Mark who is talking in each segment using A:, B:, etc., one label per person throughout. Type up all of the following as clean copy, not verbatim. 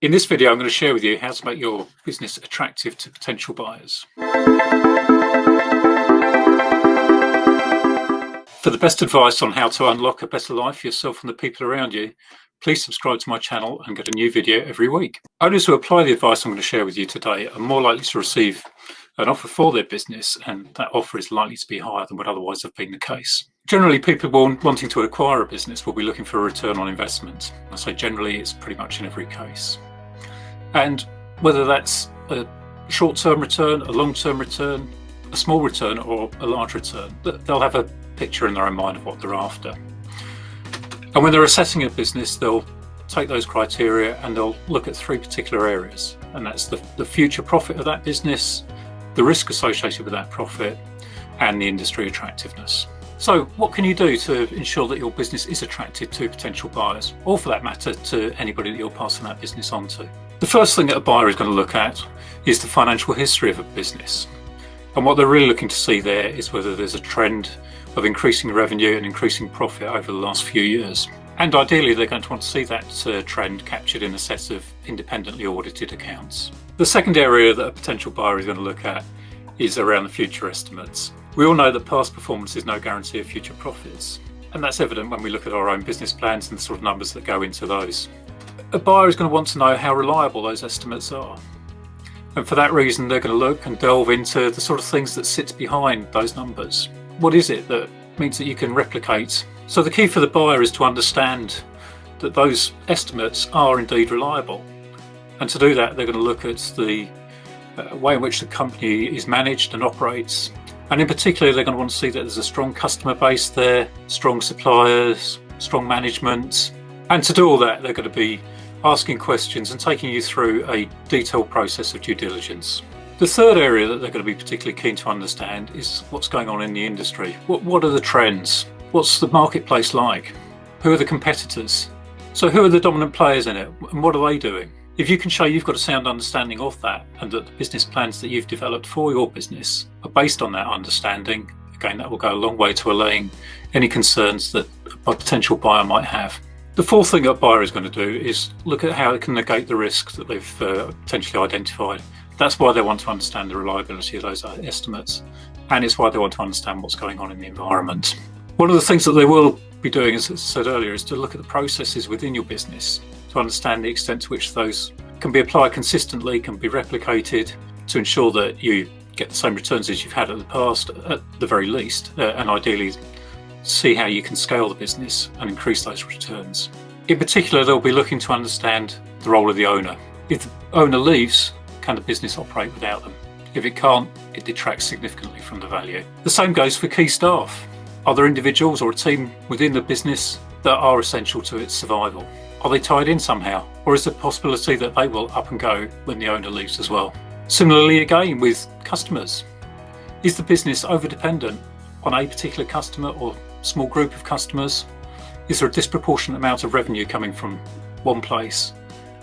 A: In this video, I'm going to share with you how to make your business attractive to potential buyers. For the best advice on how to unlock a better life for yourself and the people around you, please subscribe to my channel and get a new video every week. Owners who apply the advice I'm going to share with you today are more likely to receive an offer for their business, and that offer is likely to be higher than would otherwise have been the case. Generally, people wanting to acquire a business will be looking for a return on investment. I say generally, it's pretty much in every case. And whether that's a short-term return, a long-term return, a small return, or a large return, they'll have a picture in their own mind of what they're after. And when they're assessing a business, they'll take those criteria and they'll look at three particular areas. And that's the future profit of that business, the risk associated with that profit, and the industry attractiveness. So what can you do to ensure that your business is attractive to potential buyers, or for that matter, to anybody that you're passing that business on to? The first thing that a buyer is going to look at is the financial history of a business. And what they're really looking to see there is whether there's a trend of increasing revenue and increasing profit over the last few years. And ideally, they're going to want to see that trend captured in a set of independently audited accounts. The second area that a potential buyer is going to look at is around the future estimates. We all know that past performance is no guarantee of future profits. And that's evident when we look at our own business plans and the sort of numbers that go into those. A buyer is going to want to know how reliable those estimates are. And for that reason, they're going to look and delve into the sort of things that sits behind those numbers. What is it that means that you can replicate? So the key for the buyer is to understand that those estimates are indeed reliable. And to do that, they're going to look at the way in which the company is managed and operates. And in particular, they're going to want to see that there's a strong customer base there, strong suppliers, strong management. And to do all that, they're going to be asking questions and taking you through a detailed process of due diligence. The third area that they're going to be particularly keen to understand is what's going on in the industry. What are the trends? What's the marketplace like? Who are the competitors? So who are the dominant players in it, and what are they doing? If you can show you've got a sound understanding of that, and that the business plans that you've developed for your business are based on that understanding, again, that will go a long way to allaying any concerns that a potential buyer might have. The fourth thing a buyer is going to do is look at how it can negate the risks that they've potentially identified. That's why they want to understand the reliability of those estimates, and it's why they want to understand what's going on in the environment. One of the things that they will be doing, as I said earlier, is to look at the processes within your business to understand the extent to which those can be applied consistently, can be replicated, to ensure that you get the same returns as you've had in the past, at the very least, and ideally see how you can scale the business and increase those returns. In particular, they'll be looking to understand the role of the owner. If the owner leaves, can the business operate without them? If it can't, it detracts significantly from the value. The same goes for key staff. Are there individuals or a team within the business that are essential to its survival? Are they tied in somehow? Or is there a possibility that they will up and go when the owner leaves as well? Similarly, again, with customers. Is the business over-dependent on a particular customer or small group of customers? Is there a disproportionate amount of revenue coming from one place?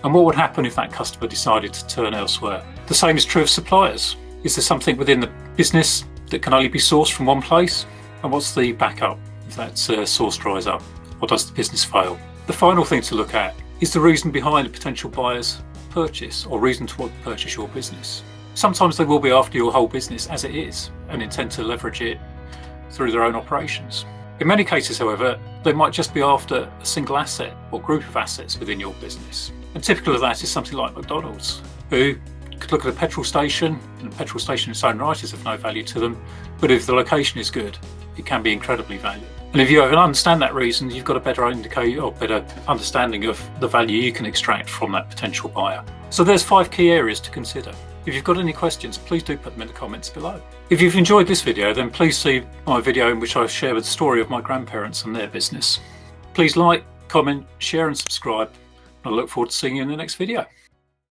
A: And what would happen if that customer decided to turn elsewhere? The same is true of suppliers. Is there something within the business that can only be sourced from one place? And what's the backup if that source dries up? Or does the business fail? The final thing to look at is the reason behind a potential buyer's purchase, or reason to want to purchase your business. Sometimes they will be after your whole business as it is and intend to leverage it through their own operations. In many cases, however, they might just be after a single asset or group of assets within your business. And typical of that is something like McDonald's, who could look at a petrol station, and a petrol station in its own right is of no value to them, but if the location is good, it can be incredibly valuable. And if you understand that reason, you've got a better indicator or better understanding of the value you can extract from that potential buyer. So there's 5 key areas to consider. If you've got any questions, please do put them in the comments below. If you've enjoyed this video, then please see my video in which I share the story of my grandparents and their business. Please like, comment, share and subscribe. I look forward to seeing you in the next video.